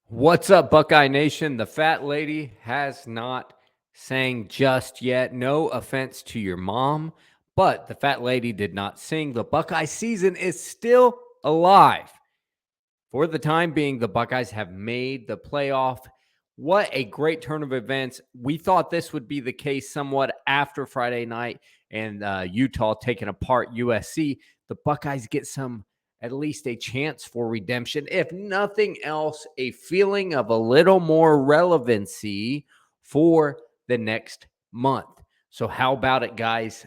What's up, Buckeye Nation? The fat lady has not sang just yet. No offense to your mom, but the fat lady did not sing. The Buckeye season is still alive. For the time being, the Buckeyes have made the playoff. What a great turn of events. We thought this would be the case somewhat after Friday night and Utah taking apart USC. The Buckeyes get at least a chance for redemption. If nothing else, a feeling of a little more relevancy for the next month. So how about it, guys?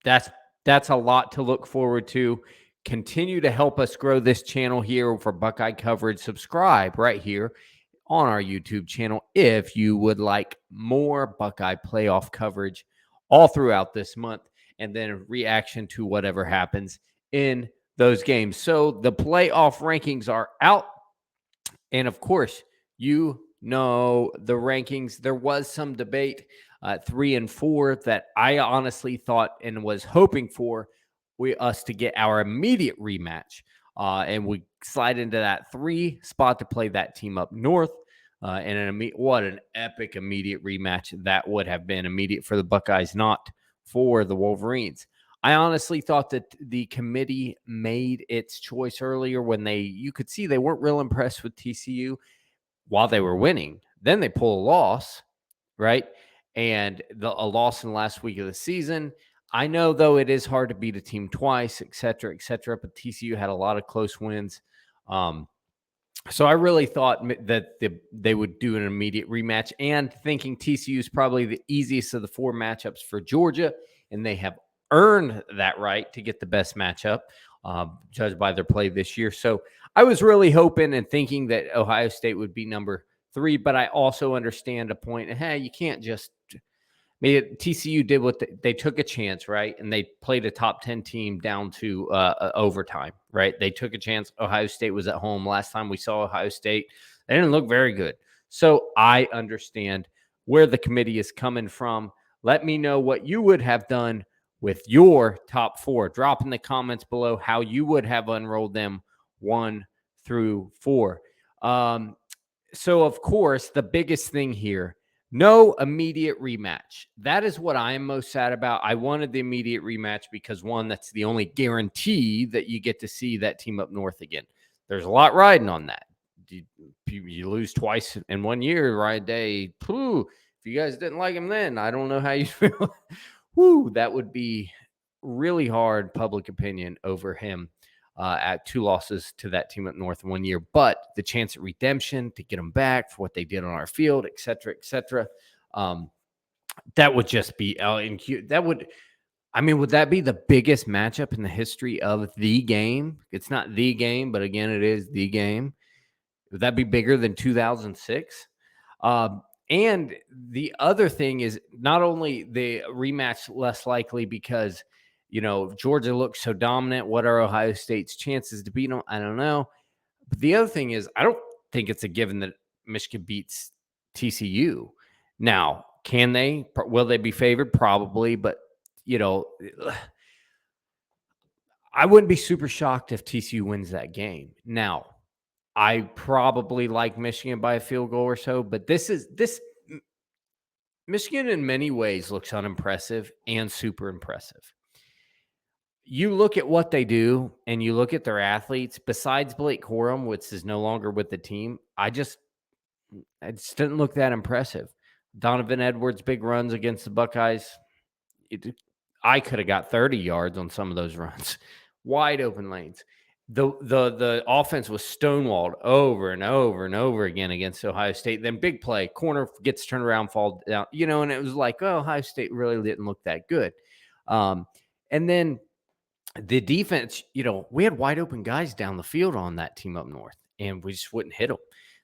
That's a lot to look forward to. Continue to help us grow this channel here for Buckeye coverage. Subscribe right here on our YouTube channel if you would like more Buckeye playoff coverage all throughout this month, and then reaction to whatever happens in those games. So the playoff rankings are out. And of course, you know the rankings. There was some debate 3 and 4 that I honestly thought and was hoping for us to get our immediate rematch. And we slide into that 3 spot to play that team up north. And what an epic immediate rematch that would have been. Immediate for the Buckeyes, not for the Wolverines. I honestly thought that the committee made its choice earlier when you could see they weren't real impressed with TCU while they were winning. Then they pull a loss, right? And a loss in the last week of the season. I know, though, it is hard to beat a team twice, et cetera, but TCU had a lot of close wins. So I really thought that they would do an immediate rematch, and thinking TCU is probably the easiest of the 4 matchups for Georgia, and they have earned that right to get the best matchup, judged by their play this year. So I was really hoping and thinking that Ohio State would be number 3, but I also understand a point. Hey, you can't just TCU did what they took a chance, right? And they played a top 10 team down to overtime, right? They took a chance. Ohio State was at home. Last time we saw Ohio State, they didn't look very good. So I understand where the committee is coming from. Let me know what you would have done with your top 4. Drop in the comments below how you would have unrolled them 1 through 4. So, of course, the biggest thing here, no immediate rematch. That is what I am most sad about. I wanted the immediate rematch because, one, that's the only guarantee that you get to see that team up north again. There's a lot riding on that. You lose twice in 1 year, right? If you guys didn't like him then, I don't know how you feel. That would be really hard public opinion over him at 2 losses to that team up north in 1 year. But the chance at redemption to get them back for what they did on our field, et cetera, that would just be would that be the biggest matchup in the history of the game? It's not the game, but again, it is the game. Would that be bigger than 2006? And the other thing is not only the rematch less likely because, Georgia looks so dominant. What are Ohio State's chances to beat them? I don't know. But the other thing is, I don't think it's a given that Michigan beats TCU. Now, can they? Will they be favored? Probably. But, I wouldn't be super shocked if TCU wins that game. Now, I probably like Michigan by a field goal or so, but this Michigan in many ways looks unimpressive and super impressive. You look at what they do and you look at their athletes, besides Blake Corum, which is no longer with the team, it just didn't look that impressive. Donovan Edwards' big runs against the Buckeyes, I could have got 30 yards on some of those runs. Wide open lanes. The offense was stonewalled over and over and over again against Ohio State. Then big play, corner gets turned around, fall down, and it was like, Ohio State really didn't look that good. And then the defense, we had wide open guys down the field on that team up north, and we just wouldn't hit them.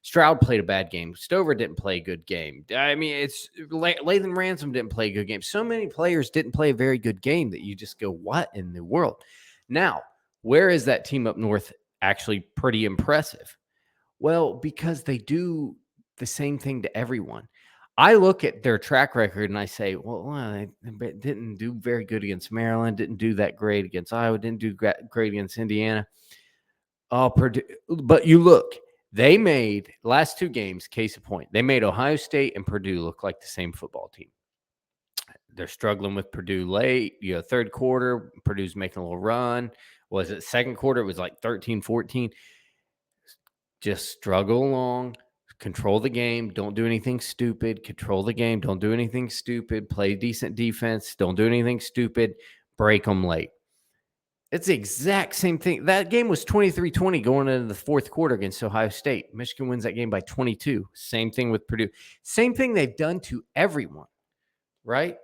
Stroud played a bad game. Stover didn't play a good game. It's Lathan Ransom didn't play a good game. So many players didn't play a very good game that you just go, what in the world? Now, where is that team up north actually pretty impressive? Well, because they do the same thing to everyone. I look at their track record and I say, they didn't do very good against Maryland, didn't do that great against Iowa, didn't do great against Indiana. But you look, They made last two games, case in point, they made Ohio State and Purdue look like the same football team. They're struggling with Purdue late. Third quarter, Purdue's making a little run. Was it second quarter? It was like 13-14. Just struggle along, control the game, don't do anything stupid, control the game, don't do anything stupid, play decent defense, don't do anything stupid, break them late. It's the exact same thing. That game was 23-20 going into the fourth quarter against Ohio State. Michigan wins that game by 22. Same thing with Purdue. Same thing they've done to everyone, right?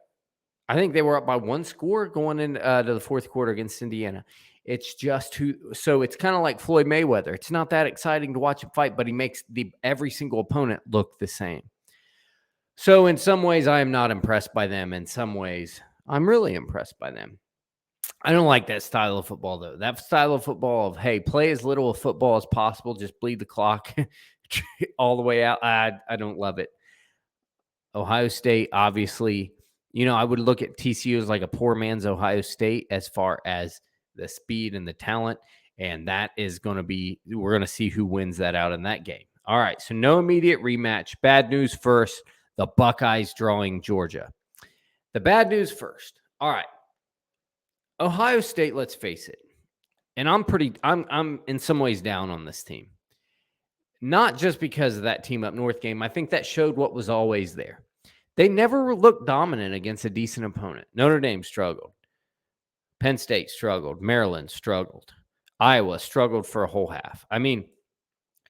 I think they were up by one score going into the fourth quarter against Indiana. It's just so it's kind of like Floyd Mayweather. It's not that exciting to watch him fight, but he makes every single opponent look the same. So in some ways, I am not impressed by them. In some ways, I'm really impressed by them. I don't like that style of football, though. That style of football of, hey, play as little of football as possible, just bleed the clock all the way out. I don't love it. Ohio State, obviously, I would look at TCU as like a poor man's Ohio State as far as the speed and the talent. And that is going to be, we're going to see who wins that out in that game. All right. So no immediate rematch. Bad news first. The Buckeyes drawing Georgia. The bad news first. All right. Ohio State, let's face it. And I'm in some ways down on this team. Not just because of that team up north game. I think that showed what was always there. They never looked dominant against a decent opponent. Notre Dame struggled. Penn State struggled. Maryland struggled. Iowa struggled for a whole half. I mean,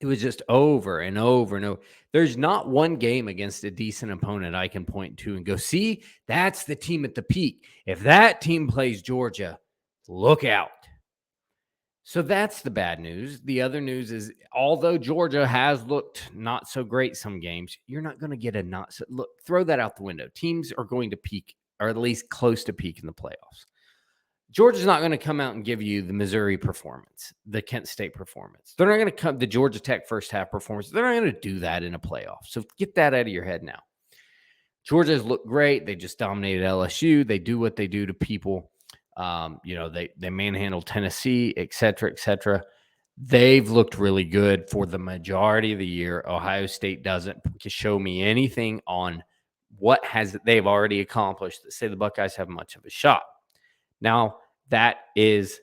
it was just over and over and over. There's not one game against a decent opponent I can point to and go, see, that's the team at the peak. If that team plays Georgia, look out. So that's the bad news. The other news is, although Georgia has looked not so great some games, you're not going to get look, throw that out the window. Teams are going to peak, or at least close to peak in the playoffs. Georgia's not going to come out and give you the Missouri performance, the Kent State performance. They're not going to come the Georgia Tech first half performance. They're not going to do that in a playoff. So get that out of your head now. Georgia's looked great. They just dominated LSU. They do what they do to people. They manhandled Tennessee, et cetera, et cetera. They've looked really good for the majority of the year. Ohio State doesn't show me anything on what they've already accomplished that say the Buckeyes have much of a shot. Now, that is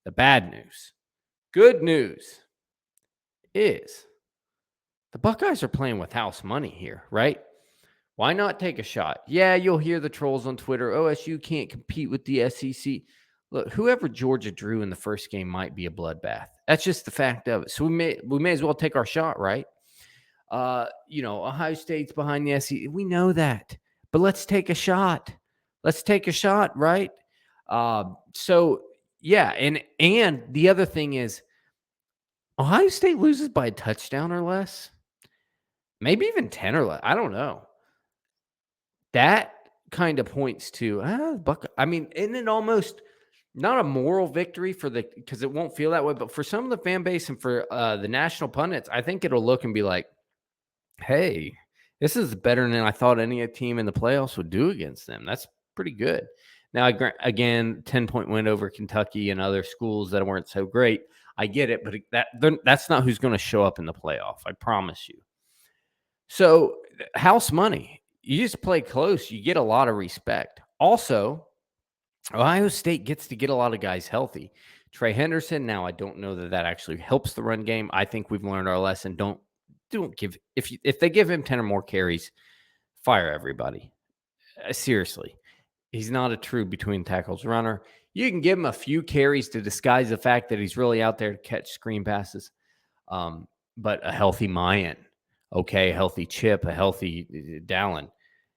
the bad news. Good news is the Buckeyes are playing with house money here, right? Why not take a shot? Yeah, you'll hear the trolls on Twitter. OSU can't compete with the SEC. Look, whoever Georgia drew in the first game might be a bloodbath. That's just the fact of it. So we may as well take our shot, right? Ohio State's behind the SEC. We know that. But let's take a shot. Let's take a shot, right? So yeah, and the other thing is Ohio State loses by a touchdown or less, maybe even 10 or less. I don't know. That kind of points to isn't it almost not a moral victory because it won't feel that way, but for some of the fan base and for the national pundits, I think it'll look and be like, hey, this is better than I thought any team in the playoffs would do against them. That's pretty good. Now, again, 10-point win over Kentucky and other schools that weren't so great. I get it, but that's not who's going to show up in the playoff. I promise you. So, house money. You just play close. You get a lot of respect. Also, Ohio State gets to get a lot of guys healthy. Trey Henderson. Now, I don't know that actually helps the run game. I think we've learned our lesson. Don't give if they give him 10 or more carries, fire everybody. Seriously. He's not a true between tackles runner. You can give him a few carries to disguise the fact that he's really out there to catch screen passes. But a healthy Miyan, okay, a healthy Chip, a healthy Dallin,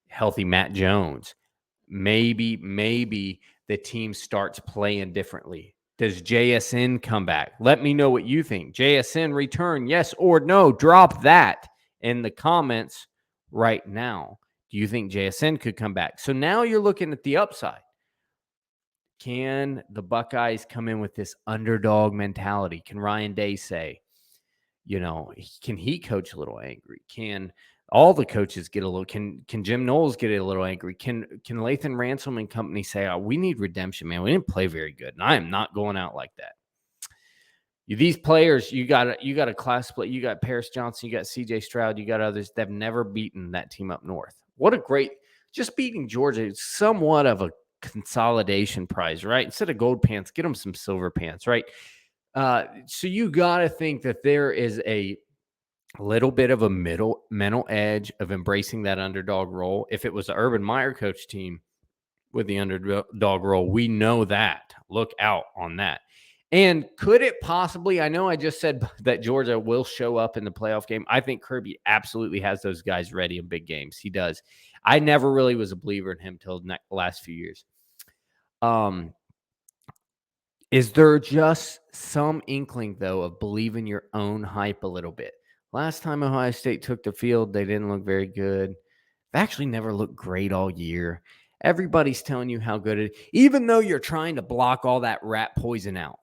healthy Matt Jones. Maybe the team starts playing differently. Does JSN come back? Let me know what you think. JSN return, yes or no? Drop that in the comments right now. Do you think JSN could come back? So now you're looking at the upside. Can the Buckeyes come in with this underdog mentality? Can Ryan Day say, can he coach a little angry? Can all the coaches get a little, can Jim Knowles get a little angry? Can Lathan Ransom and company say, we need redemption, man. We didn't play very good. And I am not going out like that. these players, you got a class split. You got Paris Johnson, you got CJ Stroud, you got others that have never beaten that team up north. What a great, just beating Georgia is somewhat of a consolidation prize, right? Instead of gold pants, get them some silver pants, right? So you got to think that there is a little bit of a mental edge of embracing that underdog role. If it was the Urban Meyer coach team with the underdog role, we know that. Look out on that. And could it possibly, I know I just said that Georgia will show up in the playoff game. I think Kirby absolutely has those guys ready in big games. He does. I never really was a believer in him till the last few years. Is there just some inkling, though, of believing your own hype a little bit? Last time Ohio State took the field, they didn't look very good. They actually never looked great all year. Everybody's telling you how good it is, even though you're trying to block all that rat poison out.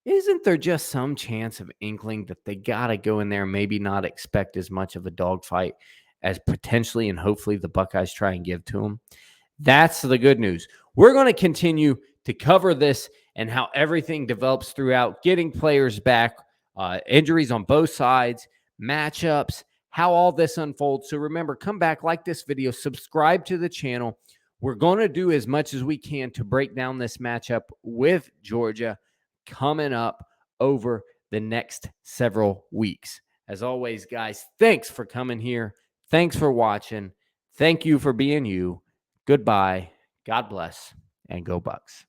Isn't there just some chance of inkling that they got to go in there and maybe not expect as much of a dogfight as potentially and hopefully the Buckeyes try and give to them? That's the good news. We're going to continue to cover this and how everything develops throughout, getting players back, injuries on both sides, matchups, how all this unfolds. So remember, come back, like this video, subscribe to the channel. We're going to do as much as we can to break down this matchup with Georgia coming up over the next several weeks. As always, guys, thanks for coming here. Thanks for watching. Thank you for being you. Goodbye. God bless. And go Bucks.